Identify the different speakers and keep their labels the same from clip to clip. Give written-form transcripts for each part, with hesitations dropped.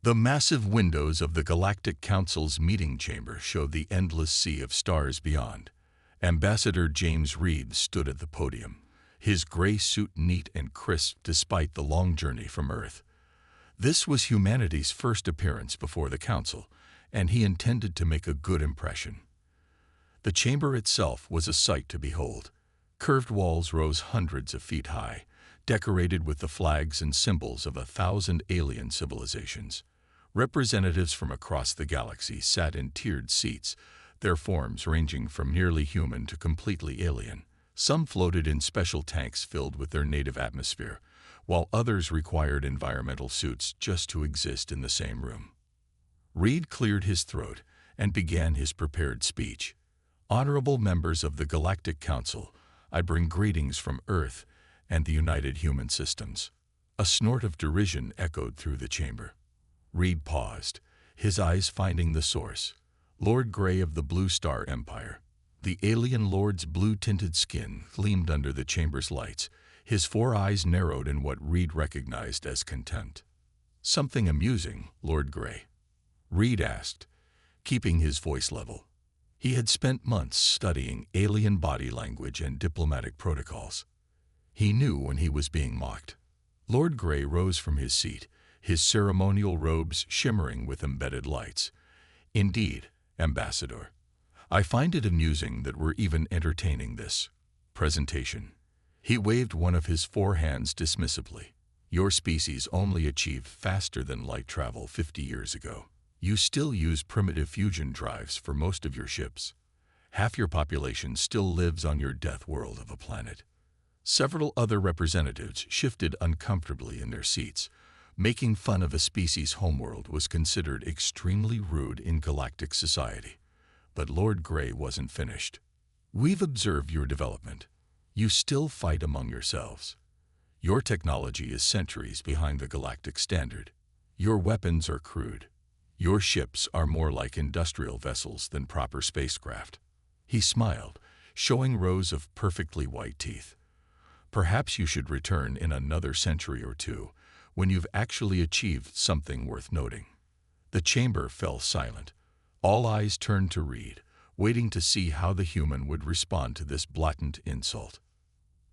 Speaker 1: The massive windows of the Galactic Council's meeting chamber showed the endless sea of stars beyond. Ambassador James Reed stood at the podium, his gray suit neat and crisp despite the long journey from Earth. This was humanity's first appearance before the Council, and he intended to make a good impression. The chamber itself was a sight to behold. Curved walls rose hundreds of feet high, decorated with the flags and symbols of 1,000 alien civilizations. Representatives from across the galaxy sat in tiered seats, their forms ranging from nearly human to completely alien. Some floated in special tanks filled with their native atmosphere, while others required environmental suits just to exist in the same room. Reed cleared his throat and began his prepared speech. Honorable members of the Galactic Council, I bring greetings from Earth and the United Human Systems. A snort of derision echoed through the chamber. Reed paused, his eyes finding the source. Lord Grey of the Blue Star Empire. The alien lord's blue-tinted skin gleamed under the chamber's lights, his 4 eyes narrowed in what Reed recognized as contempt. Something amusing, Lord Grey? Reed asked, keeping his voice level. He had spent months studying alien body language and diplomatic protocols. He knew when he was being mocked. Lord Grey rose from his seat, his ceremonial robes shimmering with embedded lights. Indeed, Ambassador, I find it amusing that we're even entertaining this presentation. He waved one of his 4 hands dismissively. Your species only achieved faster than light travel 50 years ago. You still use primitive fusion drives for most of your ships. Half your population still lives on your death world of a planet. Several other representatives shifted uncomfortably in their seats. Making fun of a species' homeworld was considered extremely rude in galactic society. But Lord Grey wasn't finished. We've observed your development. You still fight among yourselves. Your technology is centuries behind the galactic standard. Your weapons are crude. Your ships are more like industrial vessels than proper spacecraft. He smiled, showing rows of perfectly white teeth. Perhaps you should return in another century or two, when you've actually achieved something worth noting. The chamber fell silent. All eyes turned to Reed, waiting to see how the human would respond to this blatant insult.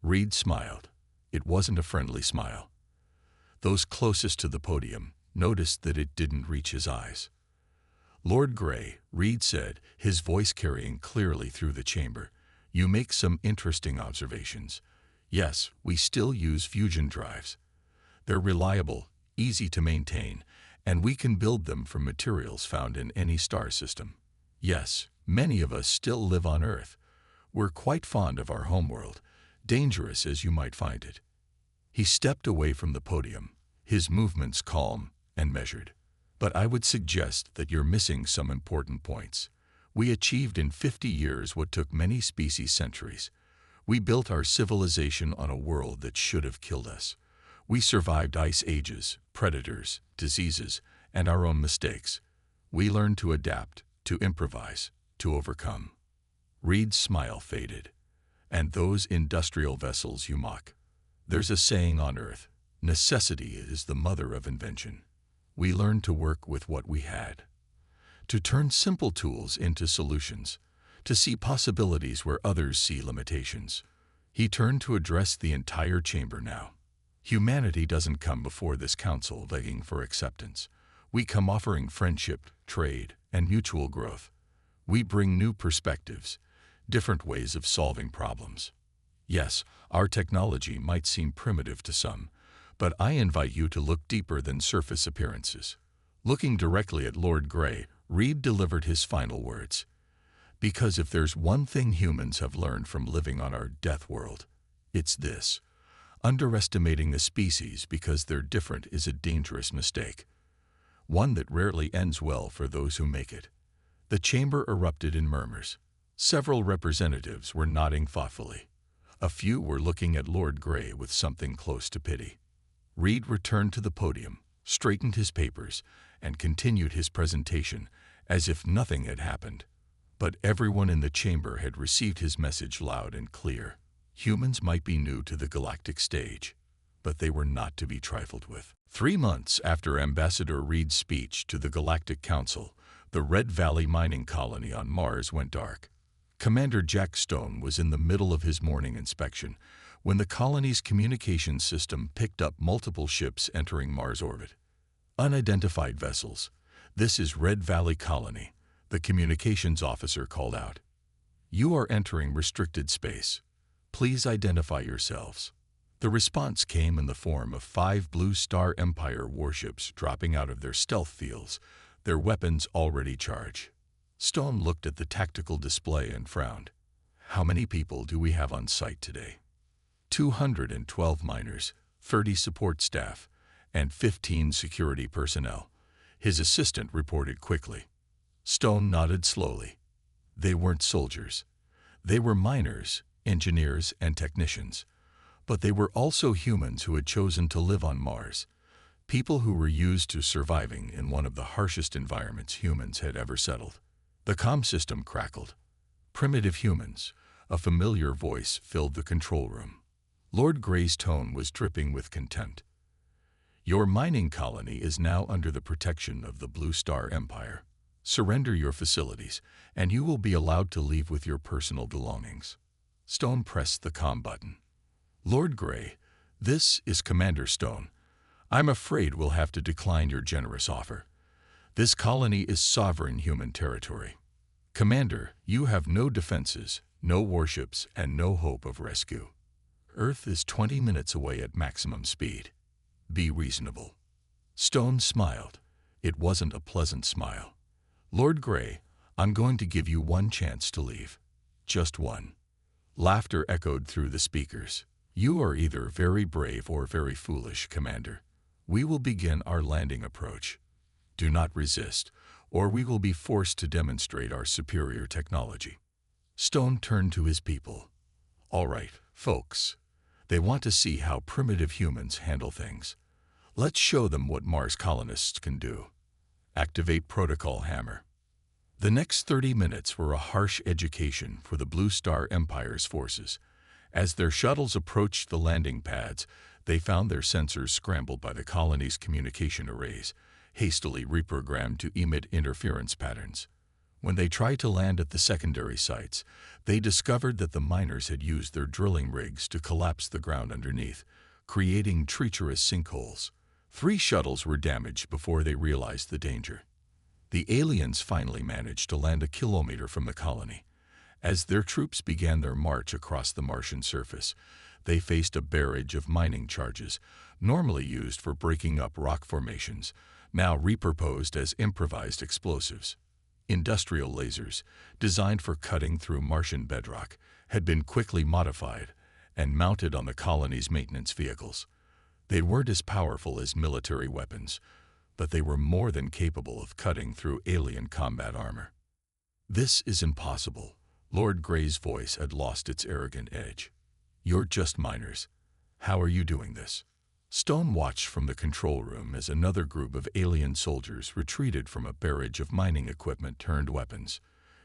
Speaker 1: Reed smiled. It wasn't a friendly smile. Those closest to the podium noticed that it didn't reach his eyes. Lord Grey, Reed said, his voice carrying clearly through the chamber, you make some interesting observations. Yes, we still use fusion drives. They're reliable, easy to maintain, and we can build them from materials found in any star system. Yes, many of us still live on Earth. We're quite fond of our homeworld, dangerous as you might find it. He stepped away from the podium, his movements calm and measured. But I would suggest that you're missing some important points. We achieved in 50 years what took many species centuries. We built our civilization on a world that should have killed us. We survived ice ages, predators, diseases, and our own mistakes. We learned to adapt, to improvise, to overcome. Reed's smile faded. And those industrial vessels you mock. There's a saying on Earth, necessity is the mother of invention. We learned to work with what we had. To turn simple tools into solutions. To see possibilities where others see limitations. He turned to address the entire chamber now. Humanity doesn't come before this council begging for acceptance. We come offering friendship, trade, and mutual growth. We bring new perspectives, different ways of solving problems. Yes, our technology might seem primitive to some, but I invite you to look deeper than surface appearances. Looking directly at Lord Grey, Reed delivered his final words. Because if there's one thing humans have learned from living on our death world, it's this. Underestimating a species because they're different is a dangerous mistake. One that rarely ends well for those who make it. The chamber erupted in murmurs. Several representatives were nodding thoughtfully. A few were looking at Lord Grey with something close to pity. Reed returned to the podium, straightened his papers, and continued his presentation as if nothing had happened. But everyone in the chamber had received his message loud and clear. Humans might be new to the galactic stage, but they were not to be trifled with. 3 months after Ambassador Reed's speech to the Galactic Council, the Red Valley mining colony on Mars went dark. Commander Jack Stone was in the middle of his morning inspection when the colony's communications system picked up multiple ships entering Mars orbit. Unidentified vessels. This is Red Valley Colony, the communications officer called out. You are entering restricted space. Please identify yourselves. The response came in the form of 5 Blue Star Empire warships dropping out of their stealth fields, their weapons already charged. Stone looked at the tactical display and frowned. How many people do we have on site today? 212 miners, 30 support staff, and 15 security personnel. His assistant reported quickly. Stone nodded slowly. They weren't soldiers. They were miners, engineers, and technicians. But they were also humans who had chosen to live on Mars. People who were used to surviving in one of the harshest environments humans had ever settled. The comm system crackled. Primitive humans. A familiar voice filled the control room. Lord Gray's tone was dripping with contempt. Your mining colony is now under the protection of the Blue Star Empire. Surrender your facilities, and you will be allowed to leave with your personal belongings. Stone pressed the comm button. Lord Gray, this is Commander Stone. I'm afraid we'll have to decline your generous offer. This colony is sovereign human territory. Commander, you have no defenses, no warships, and no hope of rescue. Earth is 20 minutes away at maximum speed. Be reasonable. Stone smiled. It wasn't a pleasant smile. Lord Gray, I'm going to give you one chance to leave. Just one. Laughter echoed through the speakers. You are either very brave or very foolish, Commander. We will begin our landing approach. Do not resist, or we will be forced to demonstrate our superior technology. Stone turned to his people. All right, folks. They want to see how primitive humans handle things. Let's show them what Mars colonists can do. Activate Protocol Hammer. The next 30 minutes were a harsh education for the Blue Star Empire's forces. As their shuttles approached the landing pads, they found their sensors scrambled by the colony's communication arrays, hastily reprogrammed to emit interference patterns. When they tried to land at the secondary sites, they discovered that the miners had used their drilling rigs to collapse the ground underneath, creating treacherous sinkholes. 3 shuttles were damaged before they realized the danger. The aliens finally managed to land a kilometer from the colony. As their troops began their march across the Martian surface, they faced a barrage of mining charges, normally used for breaking up rock formations, now repurposed as improvised explosives. Industrial lasers, designed for cutting through Martian bedrock, had been quickly modified and mounted on the colony's maintenance vehicles. They weren't as powerful as military weapons, but they were more than capable of cutting through alien combat armor. This is impossible. Lord Gray's voice had lost its arrogant edge. You're just miners. How are you doing this? Stone watched from the control room as another group of alien soldiers retreated from a barrage of mining equipment turned weapons.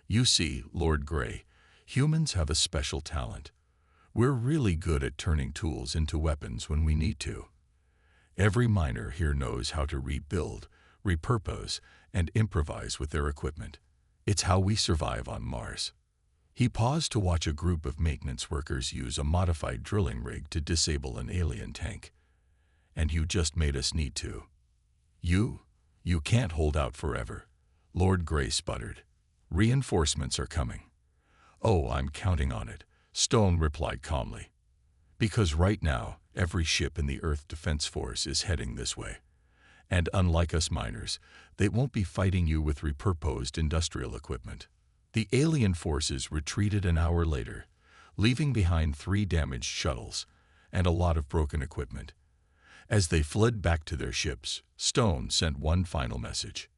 Speaker 1: You see, Lord Gray, humans have a special talent. We're really good at turning tools into weapons when we need to. Every miner here knows how to rebuild, repurpose, and improvise with their equipment. It's how we survive on Mars. He paused to watch a group of maintenance workers use a modified drilling rig to disable an alien tank. And you just made us need to. You can't hold out forever, Lord Gray sputtered. Reinforcements are coming. Oh, I'm counting on it, Stone replied calmly. Because right now, every ship in the Earth Defense Force is heading this way. And unlike us miners, they won't be fighting you with repurposed industrial equipment. The alien forces retreated an hour later, leaving behind 3 damaged shuttles and a lot of broken equipment. As they fled back to their ships, Stone sent one final message.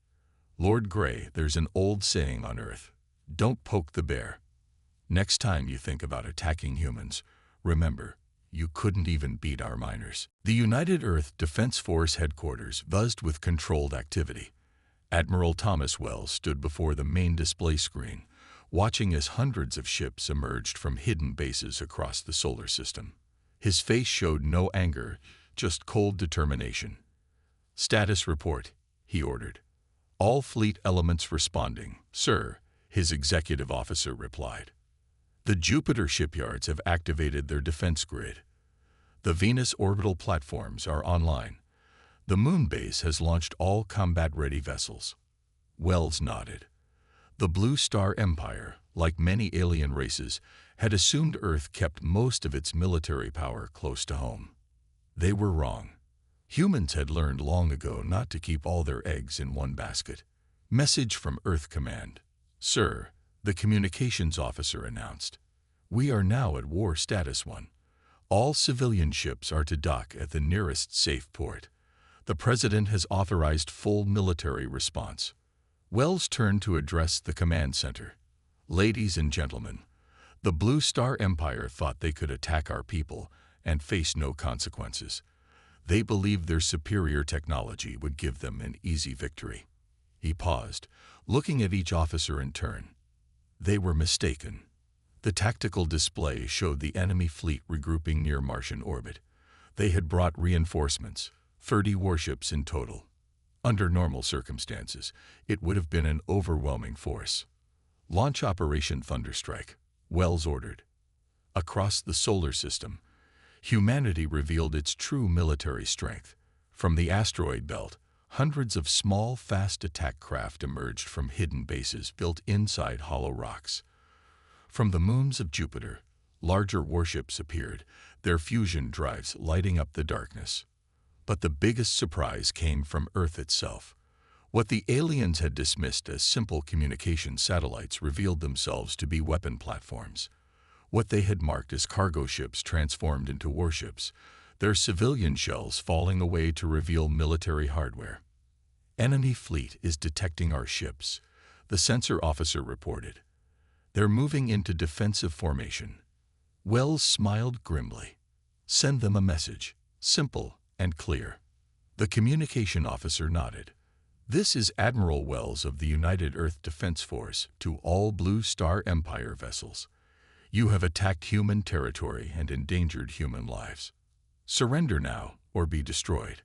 Speaker 1: Lord Gray, there's an old saying on Earth. Don't poke the bear. Next time you think about attacking humans, remember, you couldn't even beat our miners. The United Earth Defense Force headquarters buzzed with controlled activity. Admiral Thomas Wells stood before the main display screen, watching as hundreds of ships emerged from hidden bases across the solar system. His face showed no anger, just cold determination. "Status report," he ordered. "All fleet elements responding, sir," his executive officer replied. "The Jupiter shipyards have activated their defense grid. The Venus orbital platforms are online. The moon base has launched all combat-ready vessels." Wells nodded. The Blue Star Empire, like many alien races, had assumed Earth kept most of its military power close to home. They were wrong. Humans had learned long ago not to keep all their eggs in one basket. "Message from Earth Command. Sir," the communications officer announced. "We are now at War Status 1. All civilian ships are to dock at the nearest safe port. The President has authorized full military response." Wells turned to address the command center. "Ladies and gentlemen, the Blue Star Empire thought they could attack our people and face no consequences. They believed their superior technology would give them an easy victory." He paused, looking at each officer in turn. They were mistaken. The tactical display showed the enemy fleet regrouping near Martian orbit. They had brought reinforcements, 30 warships in total. Under normal circumstances, it would have been an overwhelming force. "Launch Operation Thunderstrike," Wells ordered. Across the solar system, humanity revealed its true military strength. From the asteroid belt, hundreds of small, fast attack craft emerged from hidden bases built inside hollow rocks. From the moons of Jupiter, larger warships appeared, their fusion drives lighting up the darkness. But the biggest surprise came from Earth itself. What the aliens had dismissed as simple communication satellites revealed themselves to be weapon platforms. What they had marked as cargo ships transformed into warships, their civilian shells falling away to reveal military hardware. "Enemy fleet is detecting our ships," the sensor officer reported. "They're moving into defensive formation." Wells smiled grimly. "Send them a message, simple and clear." The communication officer nodded. "This is Admiral Wells of the United Earth Defense Force to all Blue Star Empire vessels. You have attacked human territory and endangered human lives. Surrender now or be destroyed."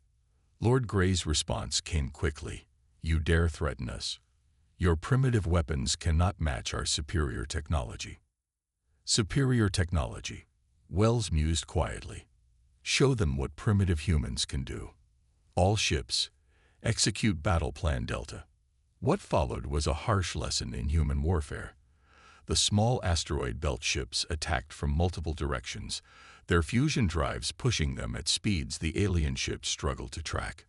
Speaker 1: Lord Gray's response came quickly. "You dare threaten us? Your primitive weapons cannot match our superior technology." "Superior technology," Wells mused quietly. "Show them what primitive humans can do. All ships, execute Battle Plan Delta." What followed was a harsh lesson in human warfare. The small asteroid belt ships attacked from multiple directions, their fusion drives pushing them at speeds the alien ships struggled to track.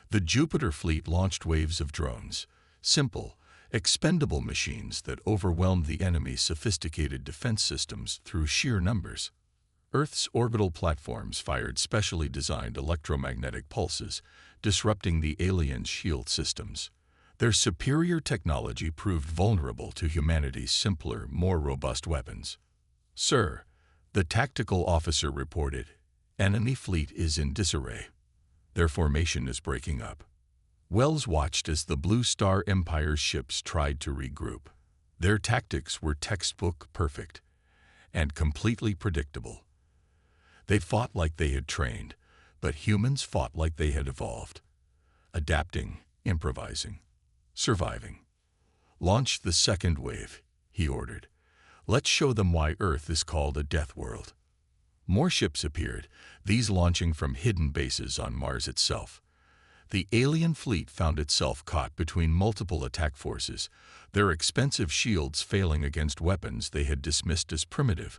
Speaker 1: The Jupiter fleet launched waves of drones, simple, expendable machines that overwhelmed the enemy's sophisticated defense systems through sheer numbers. Earth's orbital platforms fired specially designed electromagnetic pulses, disrupting the aliens' shield systems. Their superior technology proved vulnerable to humanity's simpler, more robust weapons. "Sir," the tactical officer reported, "enemy fleet is in disarray. Their formation is breaking up." Wells watched as the Blue Star Empire's ships tried to regroup. Their tactics were textbook perfect and completely predictable. They fought like they had trained, but humans fought like they had evolved. Adapting, improvising, surviving. "Launch the second wave," he ordered. "Let's show them why Earth is called a death world." More ships appeared, these launching from hidden bases on Mars itself. The alien fleet found itself caught between multiple attack forces, their expensive shields failing against weapons they had dismissed as primitive,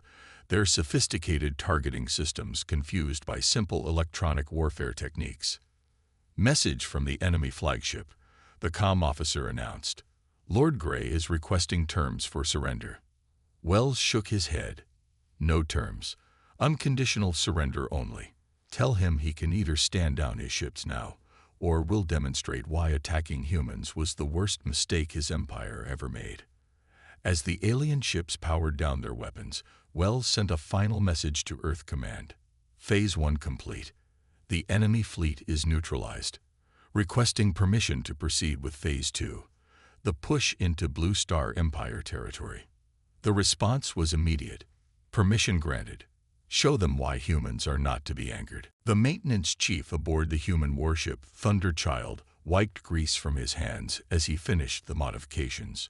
Speaker 1: their sophisticated targeting systems confused by simple electronic warfare techniques. "Message from the enemy flagship," the comm officer announced. "Lord Gray is requesting terms for surrender." Wells shook his head. "No terms. Unconditional surrender only. Tell him he can either stand down his ships now, or we'll demonstrate why attacking humans was the worst mistake his empire ever made." As the alien ships powered down their weapons, Wells sent a final message to Earth Command. "Phase 1 complete. The enemy fleet is neutralized. Requesting permission to proceed with Phase 2, the push into Blue Star Empire territory." The response was immediate. "Permission granted. Show them why humans are not to be angered. The maintenance chief aboard the human warship Thunderchild wiped grease from his hands as he finished the modifications.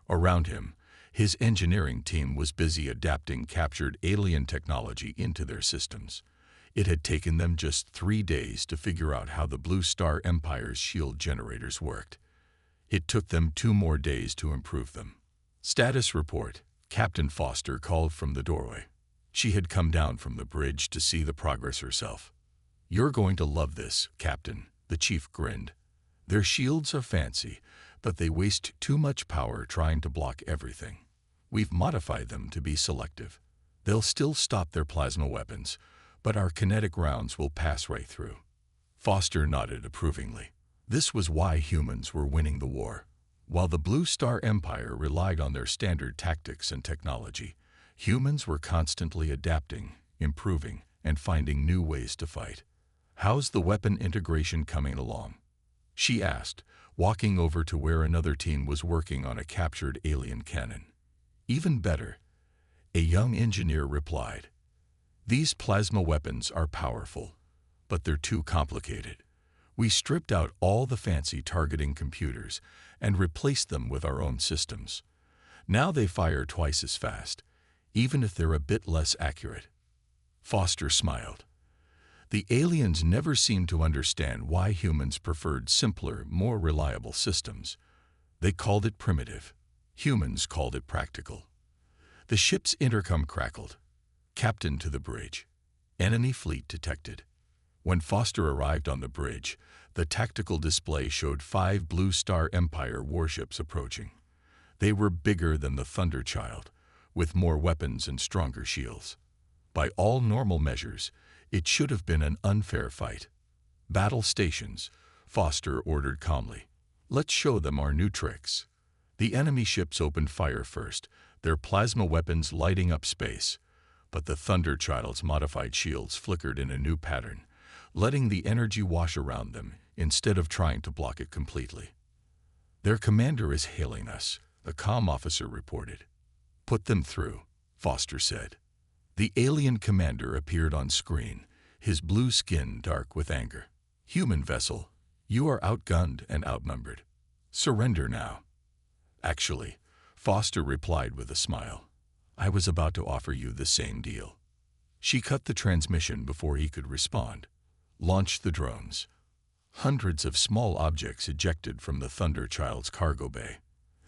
Speaker 1: Around him, his engineering team was busy adapting captured alien technology into their systems. It had taken them just 3 days to figure out how the Blue Star Empire's shield generators worked. It took them 2 more days to improve them. Status report. Captain Foster called from the doorway. She had come down from the bridge to see the progress herself. "You're going to love this, Captain," the chief grinned. "Their shields are fancy, but they waste too much power trying to block everything. We've modified them to be selective. They'll still stop their plasma weapons, but our kinetic rounds will pass right through." Foster nodded approvingly. This was why humans were winning the war. While the Blue Star Empire relied on their standard tactics and technology, humans were constantly adapting, improving, and finding new ways to fight. "How's the weapon integration coming along?" she asked, walking over to where another team was working on a captured alien cannon. "Even better," a young engineer replied. "These plasma weapons are powerful, but they're too complicated. We stripped out all the fancy targeting computers and replaced them with our own systems. Now they fire twice as fast, even if they're a bit less accurate." Foster smiled. The aliens never seemed to understand why humans preferred simpler, more reliable systems. They called it primitive. Humans called it practical. The ship's intercom crackled. "Captain to the bridge. Enemy fleet detected." When Foster arrived on the bridge, the tactical display showed 5 Blue Star Empire warships approaching. They were bigger than the Thunderchild, with more weapons and stronger shields. By all normal measures, it should have been an unfair fight. "Battle stations," Foster ordered calmly. "Let's show them our new tricks." The enemy ships opened fire first, their plasma weapons lighting up space, but the Thunderchild's modified shields flickered in a new pattern, letting the energy wash around them instead of trying to block it completely. "Their commander is hailing us," the comm officer reported. "Put them through," Foster said. The alien commander appeared on screen, his blue skin dark with anger. "Human vessel, you are outgunned and outnumbered. Surrender now." "Actually," Foster replied with a smile, "I was about to offer you the same deal." She cut the transmission before he could respond. "Launch the drones." Hundreds of small objects ejected from the Thunderchild's cargo bay.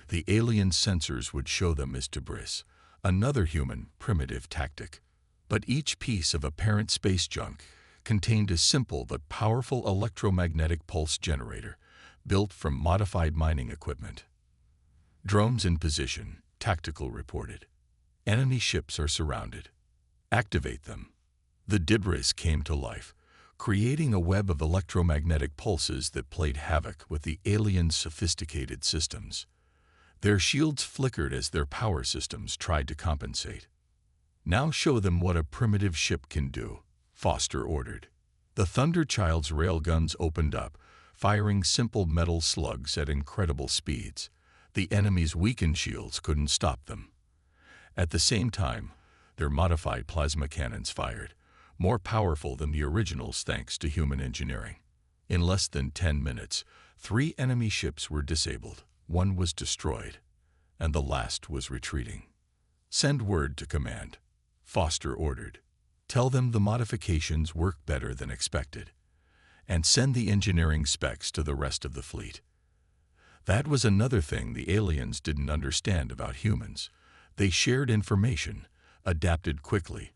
Speaker 1: The alien sensors would show them as debris, another human, primitive tactic. But each piece of apparent space junk contained a simple but powerful electromagnetic pulse generator, built from modified mining equipment. "Drones in position," Tactical reported. "Enemy ships are surrounded. Activate them." The debris came to life, creating a web of electromagnetic pulses that played havoc with the aliens' sophisticated systems. Their shields flickered as their power systems tried to compensate. "Now show them what a primitive ship can do," Foster ordered. The Thunderchild's railguns opened up, firing simple metal slugs at incredible speeds. The enemy's weakened shields couldn't stop them. At the same time, their modified plasma cannons fired, more powerful than the originals thanks to human engineering. In less than 10 minutes, 3 enemy ships were disabled, 1 was destroyed, and the last was retreating. "Send word to command," Foster ordered. "Tell them the modifications work better than expected, and send the engineering specs to the rest of the fleet." That was another thing the aliens didn't understand about humans. They shared information, adapted quickly,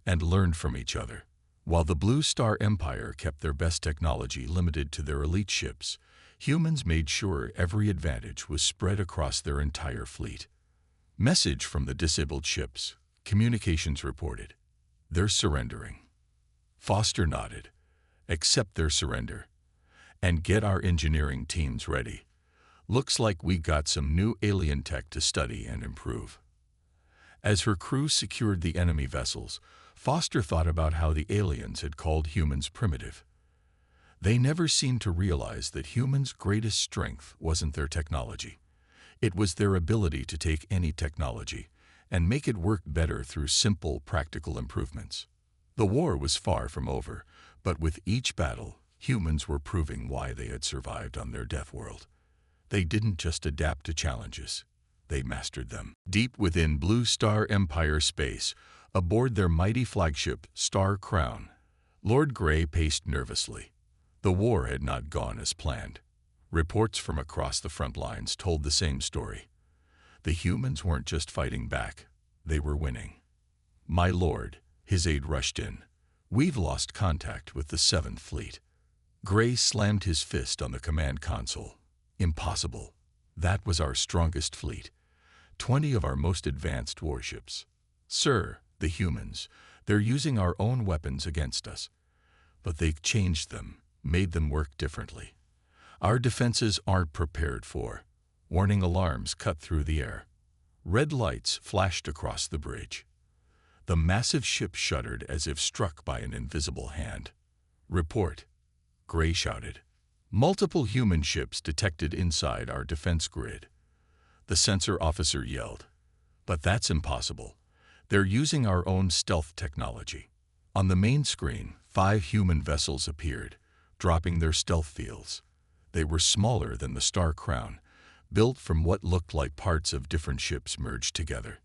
Speaker 1: and learned from each other. While the Blue Star Empire kept their best technology limited to their elite ships, humans made sure every advantage was spread across their entire fleet. Message from the disabled ships, communications reported. "They're surrendering." Foster nodded. "Accept their surrender. And get our engineering teams ready. Looks like we got some new alien tech to study and improve." As her crew secured the enemy vessels, Foster thought about how the aliens had called humans primitive. They never seemed to realize that humans' greatest strength wasn't their technology. It was their ability to take any technology and make it work better through simple, practical improvements. The war was far from over, but with each battle, humans were proving why they had survived on their death world. They didn't just adapt to challenges, they mastered them. Deep within Blue Star Empire space, aboard their mighty flagship, Star Crown, Lord Grey paced nervously. The war had not gone as planned. Reports from across the front lines told the same story. The humans weren't just fighting back, they were winning. "My lord," his aide rushed in, "we've lost contact with the 7th Fleet." Grey slammed his fist on the command console. "Impossible. That was our strongest fleet. 20 of our most advanced warships. Sir, the humans, they're using our own weapons against us. But they've changed them, made them work differently. Our defenses aren't prepared for." Warning alarms cut through the air. Red lights flashed across the bridge. The massive ship shuddered as if struck by an invisible hand. "Report," Grey shouted. "Multiple human ships detected inside our defense grid." The sensor officer yelled. "But that's impossible. They're using our own stealth technology." On the main screen, 5 human vessels appeared, dropping their stealth fields. They were smaller than the Star Crown, built from what looked like parts of different ships merged together.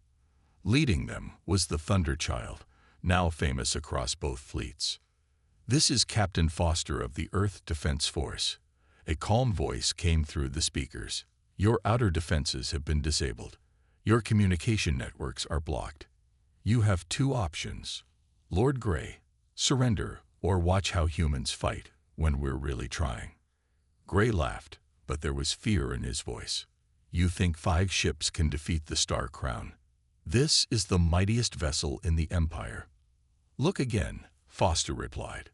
Speaker 1: Leading them was the Thunderchild, now famous across both fleets. "This is Captain Foster of the Earth Defense Force." A calm voice came through the speakers. "Your outer defenses have been disabled. Your communication networks are blocked. You have 2 options, Lord Grey: surrender or watch how humans fight when we're really trying." Grey laughed, but there was fear in his voice. "You think 5 ships can defeat the Star Crown? This is the mightiest vessel in the Empire." "Look again," Foster replied.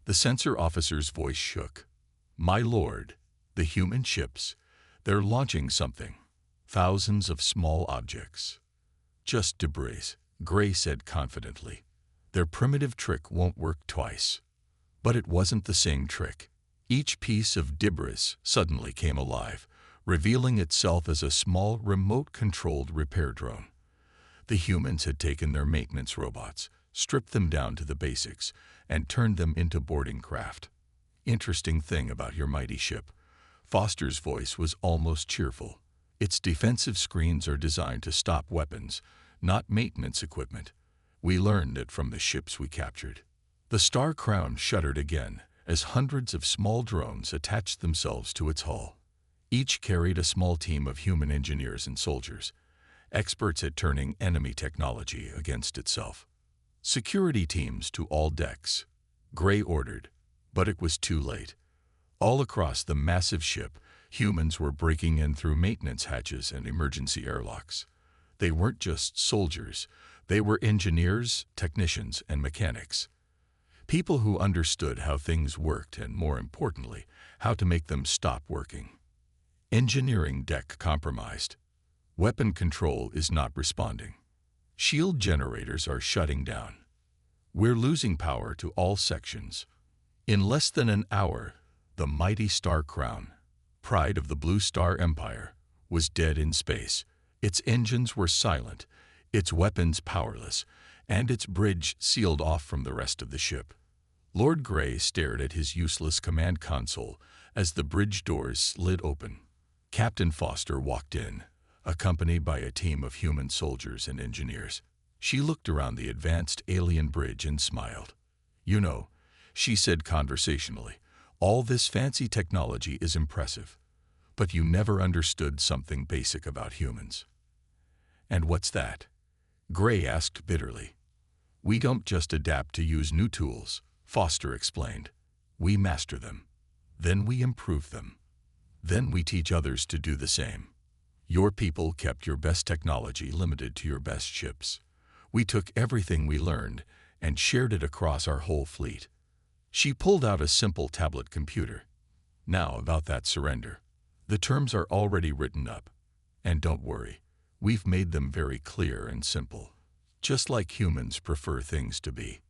Speaker 1: The sensor officer's voice shook. "My lord, the human ships, they're launching something. Thousands of small objects." "Just debris," Grey said confidently. "Their primitive trick won't work twice." But it wasn't the same trick. Each piece of debris suddenly came alive, revealing itself as a small, remote-controlled repair drone. The humans had taken their maintenance robots, stripped them down to the basics, and turned them into boarding craft. "Interesting thing about your mighty ship." Foster's voice was almost cheerful. "Its defensive screens are designed to stop weapons, not maintenance equipment. We learned it from the ships we captured." The Star Crown shuddered again as hundreds of small drones attached themselves to its hull. Each carried a small team of human engineers and soldiers, experts at turning enemy technology against itself. "Security teams to all decks," Grey ordered, but it was too late. All across the massive ship, humans were breaking in through maintenance hatches and emergency airlocks. They weren't just soldiers, they were engineers, technicians, and mechanics. People who understood how things worked and, more importantly, how to make them stop working. Engineering deck compromised. Weapon control is not responding. Shield generators are shutting down. We're losing power to all sections. In less than an hour, the mighty Star Crown, pride of the Blue Star Empire, was dead in space. Its engines were silent, its weapons powerless, and its bridge sealed off from the rest of the ship. Lord Grey stared at his useless command console as the bridge doors slid open. Captain Foster walked in, accompanied by a team of human soldiers and engineers. She looked around the advanced alien bridge and smiled. "You know," she said conversationally, "all this fancy technology is impressive, but you never understood something basic about humans." "And what's that?" Grey asked bitterly. "We don't just adapt to use new tools," Foster explained. "We master them. Then we improve them. Then we teach others to do the same. Your people kept your best technology limited to your best ships. We took everything we learned and shared it across our whole fleet." She pulled out a simple tablet computer. "Now about that surrender. The terms are already written up. And don't worry, we've made them very clear and simple, just like humans prefer things to be."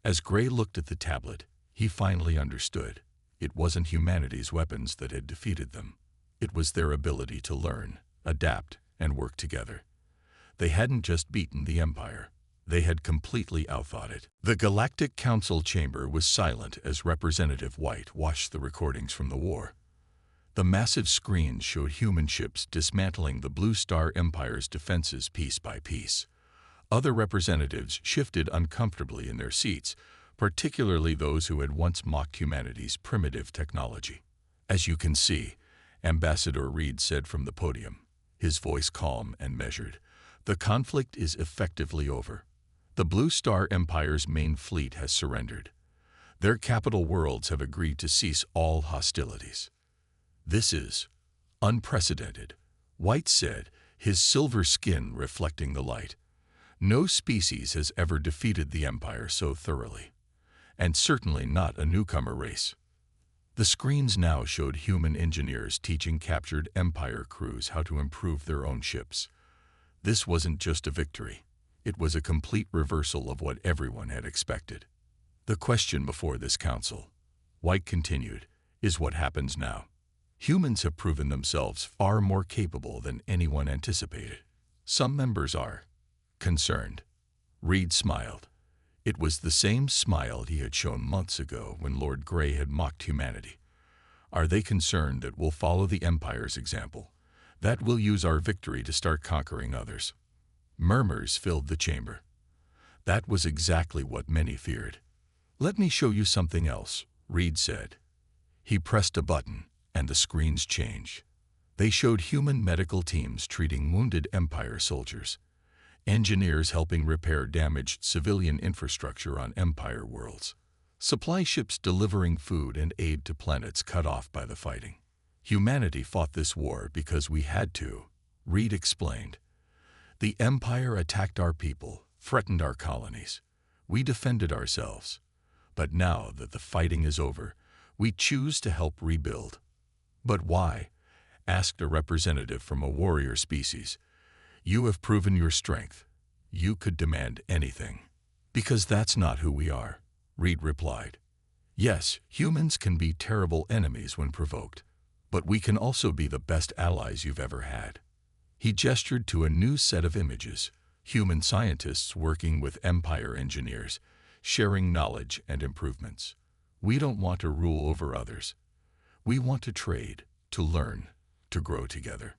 Speaker 1: As Grey looked at the tablet, he finally understood. It wasn't humanity's weapons that had defeated them. It was their ability to learn, adapt, and work together. They hadn't just beaten the Empire. They had completely outthought it. The Galactic Council chamber was silent as Representative White watched the recordings from the war. The massive screens showed human ships dismantling the Blue Star Empire's defenses piece by piece. Other representatives shifted uncomfortably in their seats, particularly those who had once mocked humanity's primitive technology. "As you can see," Ambassador Reed said from the podium, his voice calm and measured, "the conflict is effectively over. The Blue Star Empire's main fleet has surrendered. Their capital worlds have agreed to cease all hostilities. This is unprecedented," White said, his silver skin reflecting the light. "No species has ever defeated the Empire so thoroughly, and certainly not a newcomer race." The screens now showed human engineers teaching captured Empire crews how to improve their own ships. This wasn't just a victory. It was a complete reversal of what everyone had expected. "The question before this council," White continued, "is what happens now. Humans have proven themselves far more capable than anyone anticipated. Some members are concerned." Reed smiled. It was the same smile he had shown months ago when Lord Grey had mocked humanity. "Are they concerned that we'll follow the Empire's example, that we'll use our victory to start conquering others?" Murmurs filled the chamber. That was exactly what many feared. "Let me show you something else," Reed said. He pressed a button, and the screens changed. They showed human medical teams treating wounded Empire soldiers, engineers helping repair damaged civilian infrastructure on Empire worlds, supply ships delivering food and aid to planets cut off by the fighting. "Humanity fought this war because we had to," Reed explained. "The Empire attacked our people, threatened our colonies. We defended ourselves. But now that the fighting is over, we choose to help rebuild." "But why?" asked a representative from a warrior species. "You have proven your strength. You could demand anything." "Because that's not who we are," Reed replied. "Yes, humans can be terrible enemies when provoked, but we can also be the best allies you've ever had." He gestured to a new set of images, human scientists working with Empire engineers, sharing knowledge and improvements. "We don't want to rule over others. We want to trade, to learn, to grow together."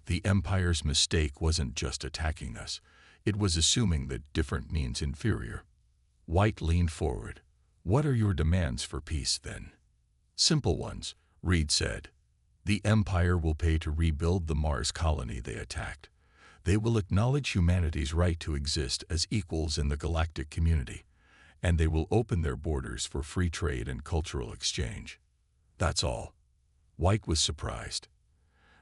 Speaker 1: The Empire's mistake wasn't just attacking us. It was assuming that different means inferior. White leaned forward. "What are your demands for peace, then?" "Simple ones," Reed said. "The Empire will pay to rebuild the Mars colony they attacked. They will acknowledge humanity's right to exist as equals in the galactic community, and they will open their borders for free trade and cultural exchange." That's all. White was surprised.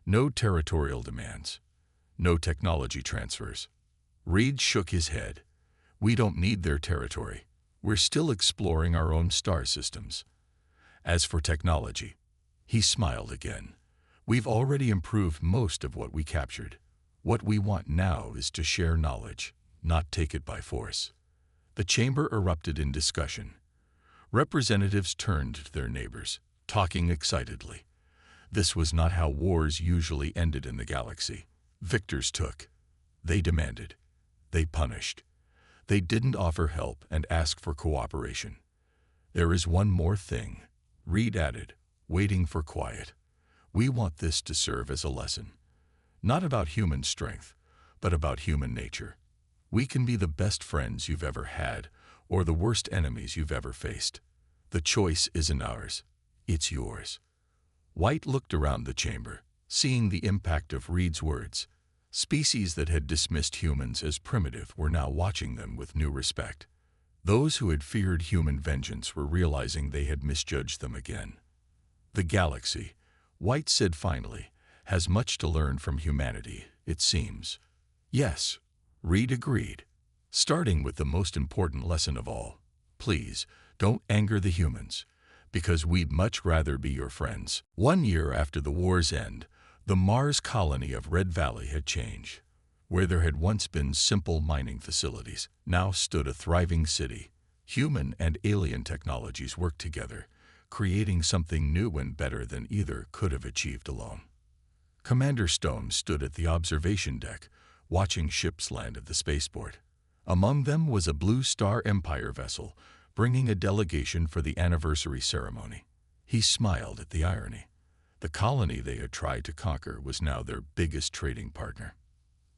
Speaker 1: No territorial demands. No technology transfers. Reed shook his head. "We don't need their territory. We're still exploring our own star systems. As for technology," he smiled again, "we've already improved most of what we captured. What we want now is to share knowledge, not take it by force." The chamber erupted in discussion. Representatives turned to their neighbors, talking excitedly. This was not how wars usually ended in the galaxy. Victors took. They demanded. They punished. They didn't offer help and ask for cooperation. "There is one more thing," Reed added, waiting for quiet. "We want this to serve as a lesson. Not about human strength, but about human nature. We can be the best friends you've ever had, or the worst enemies you've ever faced. The choice isn't ours. It's yours." White looked around the chamber, seeing the impact of Reed's words. Species that had dismissed humans as primitive were now watching them with new respect. Those who had feared human vengeance were realizing they had misjudged them again. "The galaxy," White said finally, "has much to learn from humanity, it seems." "Yes," Reed agreed, starting with the most important lesson of all. "Please, don't anger the humans, because we'd much rather be your friends." 1 year after the war's end, the Mars colony of Red Valley had changed. Where there had once been simple mining facilities, now stood a thriving city. Human and alien technologies worked together, creating something new and better than either could have achieved alone. Commander Stone stood at the observation deck, watching ships land at the spaceport. Among them was a Blue Star Empire vessel, bringing a delegation for the anniversary ceremony. He smiled at the irony. The colony they had tried to conquer was now their biggest trading partner.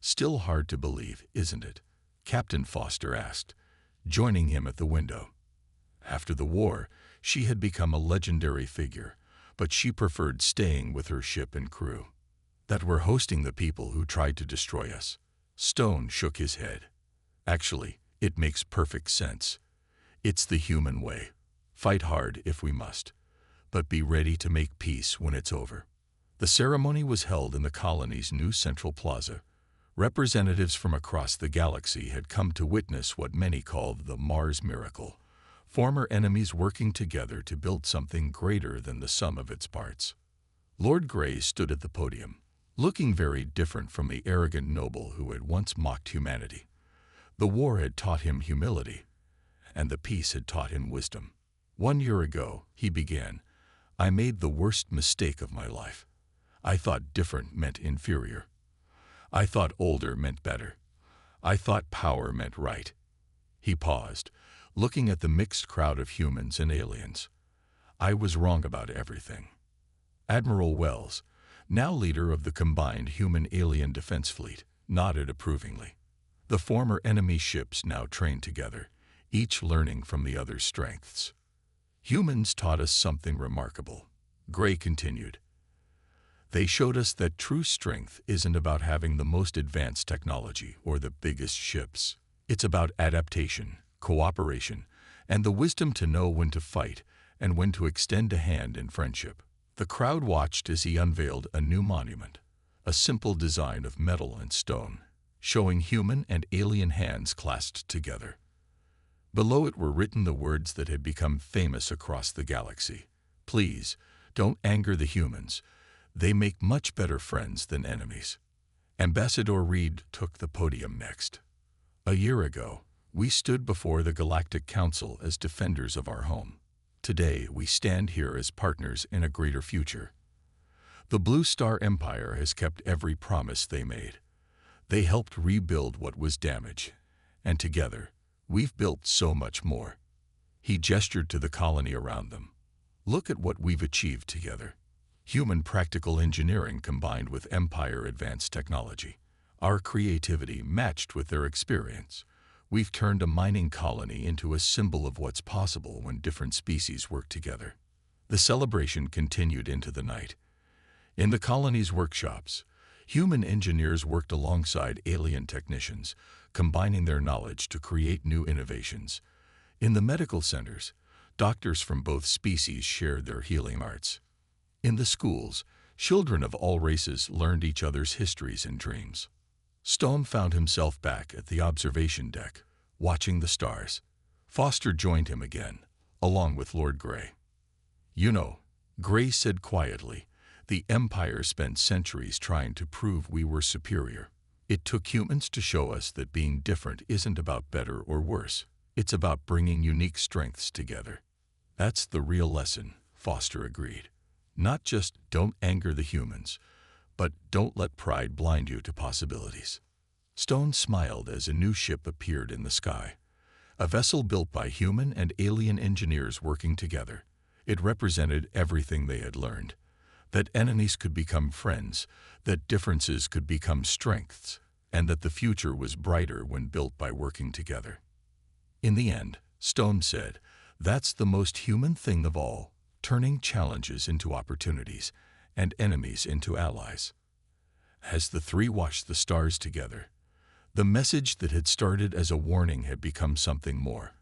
Speaker 1: Still hard to believe, isn't it? Captain Foster asked, joining him at the window. After the war, she had become a legendary figure, but she preferred staying with her ship and crew. That we're hosting the people who tried to destroy us. Stone shook his head. Actually, it makes perfect sense. It's the human way. Fight hard if we must, but be ready to make peace when it's over. The ceremony was held in the colony's new central plaza. Representatives from across the galaxy had come to witness what many called the Mars Miracle, former enemies working together to build something greater than the sum of its parts. Lord Grey stood at the podium, looking very different from the arrogant noble who had once mocked humanity. The war had taught him humility, and the peace had taught him wisdom. 1 year ago, he began, I made the worst mistake of my life. I thought different meant inferior. I thought older meant better. I thought power meant right. He paused, looking at the mixed crowd of humans and aliens. I was wrong about everything. Admiral Wells, now leader of the combined human-alien defense fleet, nodded approvingly. The former enemy ships now trained together, each learning from the other's strengths. Humans taught us something remarkable. Gray continued. They showed us that true strength isn't about having the most advanced technology or the biggest ships. It's about adaptation, cooperation, and the wisdom to know when to fight and when to extend a hand in friendship. The crowd watched as he unveiled a new monument, a simple design of metal and stone, showing human and alien hands clasped together. Below it were written the words that had become famous across the galaxy. Please, don't anger the humans. They make much better friends than enemies. Ambassador Reed took the podium next. A year ago, we stood before the Galactic Council as defenders of our home. Today, we stand here as partners in a greater future. The Blue Star Empire has kept every promise they made. They helped rebuild what was damaged, and together, we've built so much more. He gestured to the colony around them. Look at what we've achieved together. Human practical engineering combined with Empire advanced technology. Our creativity matched with their experience. We've turned a mining colony into a symbol of what's possible when different species work together. The celebration continued into the night. In the colony's workshops, human engineers worked alongside alien technicians, combining their knowledge to create new innovations. In the medical centers, doctors from both species shared their healing arts. In the schools, children of all races learned each other's histories and dreams. Stone found himself back at the observation deck, watching the stars. Foster joined him again, along with Lord Grey. You know, Grey said quietly, the Empire spent centuries trying to prove we were superior. It took humans to show us that being different isn't about better or worse. It's about bringing unique strengths together. That's the real lesson, Foster agreed. Not just don't anger the humans, but don't let pride blind you to possibilities. Stone smiled as a new ship appeared in the sky. A vessel built by human and alien engineers working together. It represented everything they had learned. That enemies could become friends, that differences could become strengths, and that the future was brighter when built by working together. In the end, Stone said, that's the most human thing of all, turning challenges into opportunities and enemies into allies. As the three watched the stars together, the message that had started as a warning had become something more,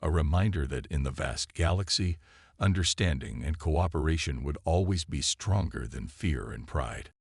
Speaker 1: a reminder that in the vast galaxy, understanding and cooperation would always be stronger than fear and pride.